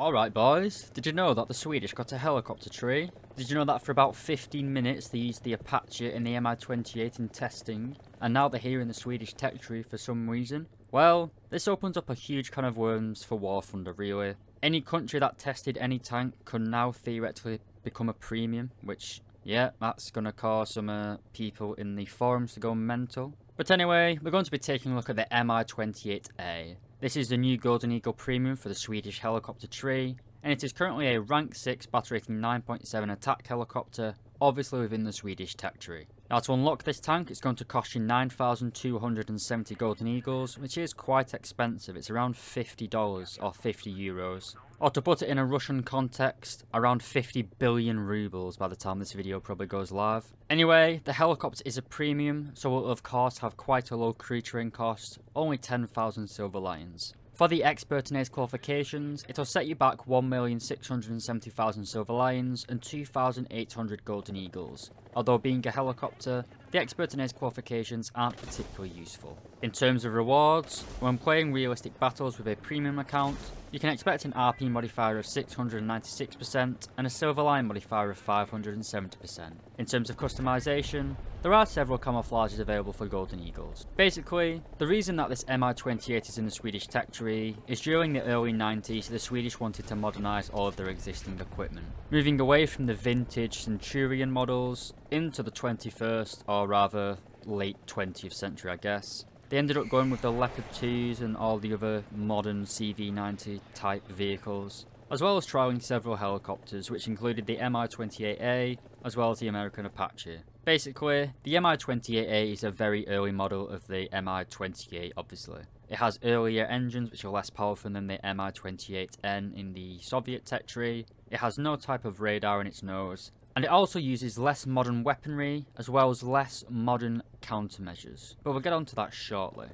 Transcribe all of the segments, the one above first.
Alright boys, did you know that the Swedish got a helicopter tree? Did you know that for about 15 minutes they used the Apache and the Mi-28 in testing, and now they're here in the Swedish tech tree for some reason? Well, this opens up a huge can of worms for War Thunder really. Any country that tested any tank could now theoretically become a premium, which, yeah, that's gonna cause some people in the forums to go mental. But anyway, we're going to be taking a look at the Mi-28A. This is the new Golden Eagle Premium for the Swedish helicopter tree, and it is currently a rank 6 battle rating 9.7 attack helicopter, obviously within the Swedish tech tree. Now to unlock this tank, it's going to cost you 9,270 Golden Eagles, which is quite expensive. It's around $50 or 50 euros. Or to put it in a Russian context, around 50 billion rubles by the time this video probably goes live. Anyway, the helicopter is a premium, so will of course have quite a low crew-train cost, only 10,000 silver lions. For the expert in Ace qualifications, it'll set you back 1,670,000 silver lions and 2,800 golden eagles. Although being a helicopter, the expert in Ace qualifications aren't particularly useful. In terms of rewards, when playing realistic battles with a premium account, you can expect an RP modifier of 696% and a silver lion modifier of 570%. In terms of customization, there are several camouflages available for Golden Eagles. Basically, the reason that this Mi-28 is in the Swedish tech tree is during the early 90s the Swedish wanted to modernise all of their existing equipment, moving away from the vintage Centurion models into the 21st, or rather late 20th century I guess. They ended up going with the Leopard 2s and all the other modern CV-90 type vehicles, as well as trialling several helicopters which included the Mi-28A as well as the American Apache. Basically, the Mi-28A is a very early model of the Mi-28 obviously. It has earlier engines which are less powerful than the Mi-28N in the Soviet tech tree. It has no type of radar in its nose, and it also uses less modern weaponry as well as less modern countermeasures, but we'll get onto that shortly.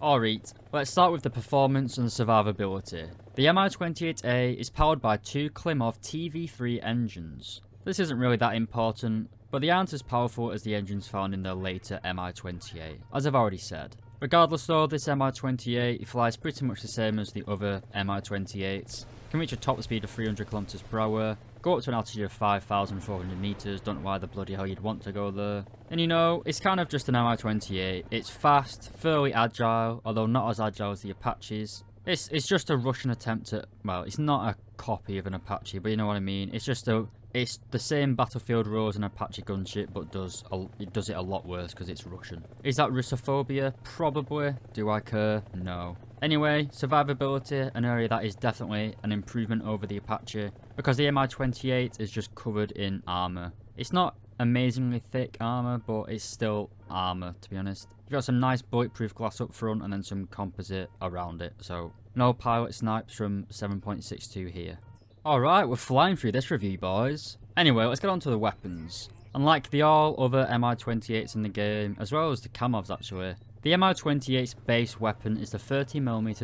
Alright, let's start with the performance and survivability. The Mi-28A is powered by two Klimov TV3 engines. This isn't really that important, but they aren't as powerful as the engines found in the later Mi-28, as I've already said. Regardless though, this Mi-28 flies pretty much the same as the other Mi-28s, can reach a top speed of 300 km per hour, go up to an altitude of 5,400 meters, don't know why the bloody hell you'd want to go there. And you know, it's kind of just an Mi-28, it's fast, fairly agile, although not as agile as the Apaches. It's just a Russian attempt at, well, it's not a copy of an Apache, but you know what I mean. It's the same battlefield role as an Apache gunship, but it does it a lot worse because it's Russian. Is that Russophobia? Probably. Do I care? No. Anyway, survivability, an area that is definitely an improvement over the Apache, because the Mi-28 is just covered in armour. It's not amazingly thick armour, but it's still armour, to be honest. You've got some nice bulletproof glass up front and then some composite around it, so no pilot snipes from 7.62 here. Alright, we're flying through this review, boys. Anyway, let's get on to the weapons. Unlike the all other Mi-28s in the game, as well as the Kamovs actually, the Mi-28's base weapon is the 30mm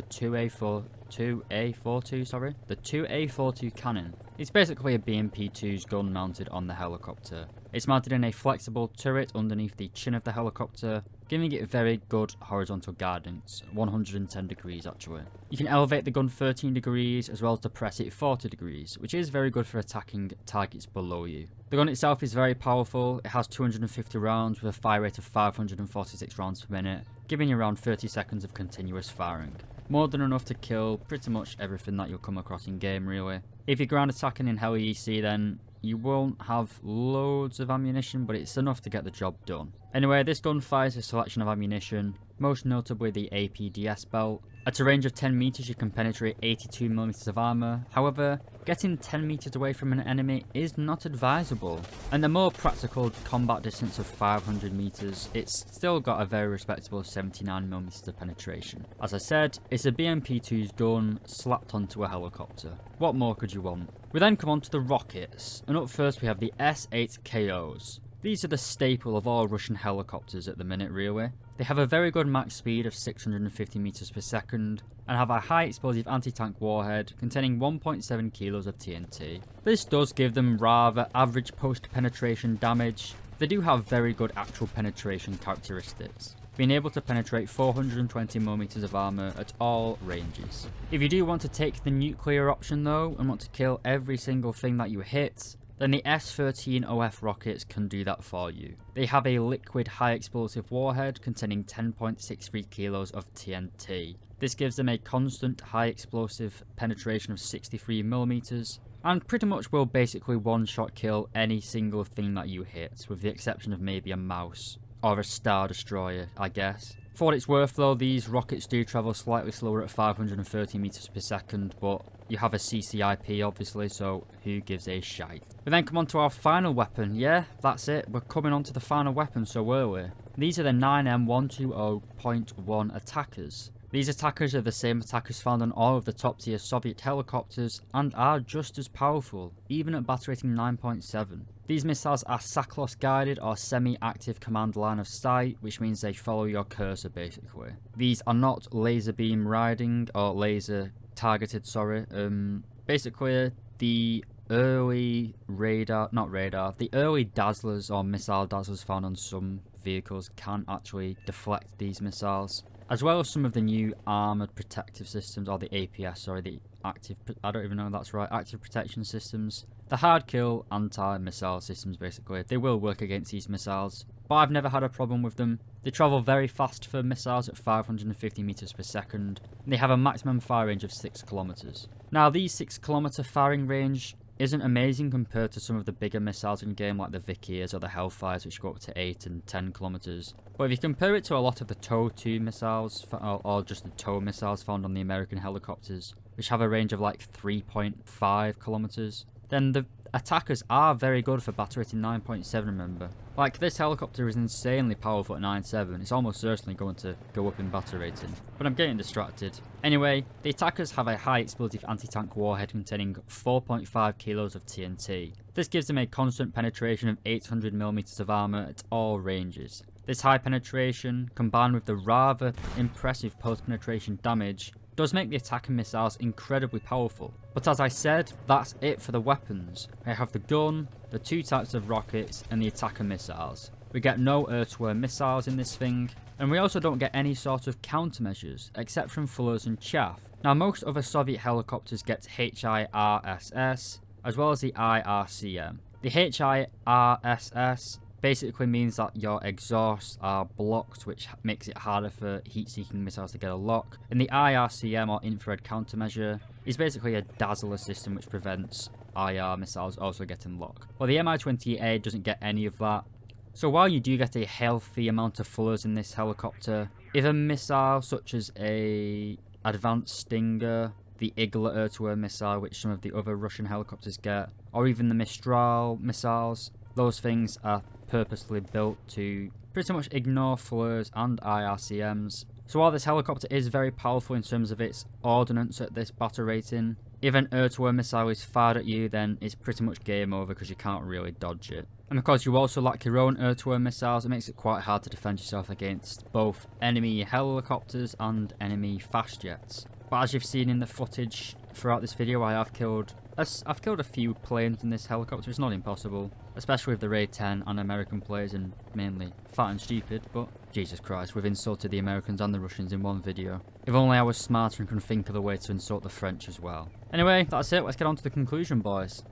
2A42 cannon. It's basically a BMP-2's gun mounted on the helicopter. It's mounted in a flexible turret underneath the chin of the helicopter, giving it very good horizontal guidance, 110 degrees actually. You can elevate the gun 13 degrees as well as depress it 40 degrees, which is very good for attacking targets below you. The gun itself is very powerful. It has 250 rounds with a fire rate of 546 rounds per minute, giving you around 30 seconds of continuous firing. More than enough to kill pretty much everything that you'll come across in game really. If you're ground attacking in Heli EC, then you won't have loads of ammunition, but it's enough to get the job done. Anyway, this gun fires a selection of ammunition, most notably the APDS belt. At a range of 10 meters you can penetrate 82mm of armor. However, getting 10 meters away from an enemy is not advisable. And the more practical combat distance of 500 meters, it's still got a very respectable 79mm of penetration. As I said, it's a BMP-2's gun slapped onto a helicopter. What more could you want? We then come on to the rockets, and up first we have the S8KOs. These are the staple of all Russian helicopters at the minute really. They have a very good max speed of 650 meters per second and have a high explosive anti-tank warhead containing 1.7 kilos of TNT. This does give them rather average post-penetration damage. They do have very good actual penetration characteristics. being able to penetrate 420mm of armour at all ranges. If you do want to take the nuclear option though, and want to kill every single thing that you hit, then the S-13OF rockets can do that for you. They have a liquid high explosive warhead containing 10.63 kilos of TNT. This gives them a constant high explosive penetration of 63mm, and pretty much will basically one-shot kill any single thing that you hit, with the exception of maybe a mouse, or a Star Destroyer, I guess. For what it's worth though, these rockets do travel slightly slower at 530 meters per second, but you have a CCIP obviously, so who gives a shite. We then come on to our final weapon. Yeah, that's it, we're coming on to the final weapon, so were we? These are the 9M120.1 attackers. These attackers are the same attackers found on all of the top tier Soviet helicopters and are just as powerful, even at battle rating 9.7. These missiles are SAKO guided or semi-active command line of sight, which means they follow your cursor basically. These are not laser beam riding or laser targeted, sorry. Basically the early the early dazzlers or missile dazzlers found on some vehicles can actually deflect these missiles, as well as some of the new armoured protective systems, or the APS, sorry, the active, I don't even know if that's right, active protection systems. The hard kill anti-missile systems basically, they will work against these missiles, but I've never had a problem with them. They travel very fast for missiles at 550 meters per second, and they have a maximum fire range of 6 kilometers. Now these 6 kilometer firing range isn't amazing compared to some of the bigger missiles in game like the Vickers or the Hellfires, which go up to 8 and 10 kilometers. But if you compare it to a lot of the TOW 2 missiles, or just the TOW missiles found on the American helicopters, which have a range of like 3.5 kilometers, then the attackers are very good for battle rating 9.7, remember. Like, this helicopter is insanely powerful at 9.7, it's almost certainly going to go up in battle rating. But I'm getting distracted. Anyway, the attackers have a high explosive anti-tank warhead containing 4.5 kilos of TNT. This gives them a constant penetration of 800mm of armour at all ranges. This high penetration, combined with the rather impressive post-penetration damage, does make the attacker missiles incredibly powerful. But as I said, that's it for the weapons. I have the gun, the 2 types of rockets, and the attacker missiles. We get no air-to-air missiles in this thing, and we also don't get any sort of countermeasures, except from Fullers and chaff. Now most other Soviet helicopters get HIRSS, as well as the IRCM. The HIRSS basically means that your exhausts are blocked, which makes it harder for heat-seeking missiles to get a lock. And the IRCM, or infrared countermeasure, is basically a dazzler system which prevents IR missiles also getting locked. Well, the Mi28A doesn't get any of that. So while you do get a healthy amount of fullers in this helicopter, if a missile such as a advanced Stinger, the Igla air-to-air missile, which some of the other Russian helicopters get, or even the Mistral missiles, those things are purposely built to pretty much ignore fullers and IRCMs. So while this helicopter is very powerful in terms of its ordnance at this battle rating, if an air-to-air missile is fired at you, then it's pretty much game over because you can't really dodge it. And because you also lack your own air-to-air missiles, it makes it quite hard to defend yourself against both enemy helicopters and enemy fast jets. But as you've seen in the footage throughout this video, I've killed a few planes in this helicopter. It's not impossible, especially with the Raid 10 and American players, and mainly Fat and Stupid, but Jesus Christ, we've insulted the Americans and the Russians in one video. If only I was smarter and could think of a way to insult the French as well. Anyway, that's it, let's get on to the conclusion, boys.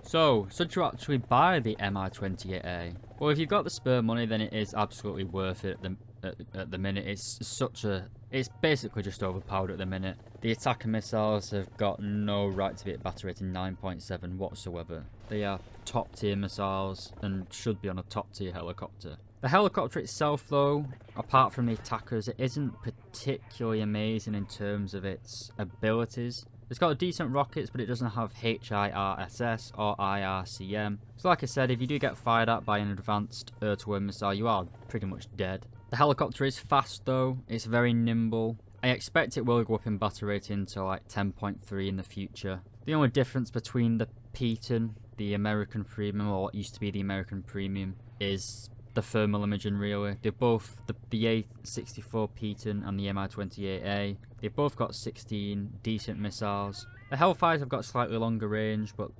So, should you actually buy the Mi28A? Well, if you've got the spare money, then it is absolutely worth it at the minute. It's basically just overpowered at the minute. The attacker missiles have got no right to be at battle rating 9.7 whatsoever. They are top tier missiles and should be on a top tier helicopter. The helicopter itself though, apart from the attackers, it isn't particularly amazing in terms of its abilities. It's got decent rockets, but it doesn't have HIRSS or IRCM. So like I said, if you do get fired at by an advanced air-to-air missile, you are pretty much dead. The helicopter is fast though, it's very nimble. I expect it will go up in battle rating to like 10.3 in the future. The only difference between the P-10, the American Premium, or what used to be the American Premium, is the thermal imaging really. They're both, the A64 P-10 and the Mi28A, they've both got 16 decent missiles. The Hellfires have got slightly longer range, but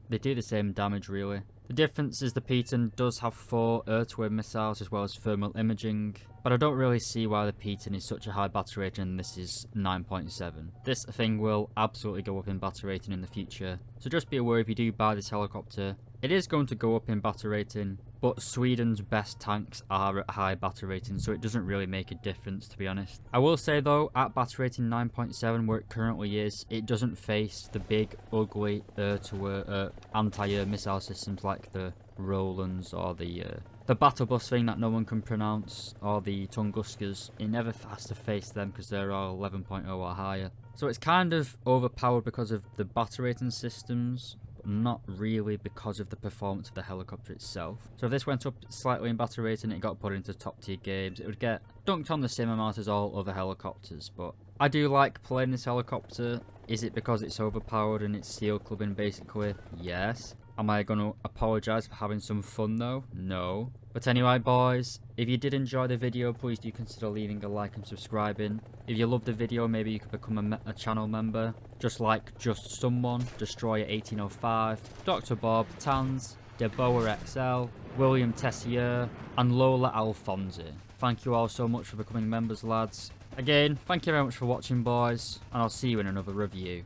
they do the same damage really. The difference is the P10 does have 4 air-to-air missiles as well as thermal imaging, but I don't really see why the P10 is such a high battery rating and this is 9.7. This thing will absolutely go up in battery rating in the future, so just be aware if you do buy this helicopter, it is going to go up in battery rating, but Sweden's best tanks are at high battery rating, so it doesn't really make a difference, to be honest. I will say though, at battery rating 9.7 where it currently is, it doesn't face the big ugly air-to-air anti-air missile systems like the Rolands or the battle bus thing that no one can pronounce, or the Tunguskas. It never has to face them because they're all 11.0 or higher. So it's kind of overpowered because of the battery rating systems, but not really because of the performance of the helicopter itself. So if this went up slightly in battery rating, it got put into top tier games, it would get dunked on the same amount as all other helicopters. But I do like playing this helicopter. Is it because it's overpowered and it's steel clubbing basically? Yes. Am I going to apologise for having some fun though? No. But anyway boys, if you did enjoy the video, please do consider leaving a like and subscribing. If you loved the video, maybe you could become a channel member. Just like Just Someone, Destroyer 1805, Dr. Bob, Tans, Deboa XL, William Tessier, and Lola Alfonsi. Thank you all so much for becoming members, lads. Again, thank you very much for watching boys, and I'll see you in another review.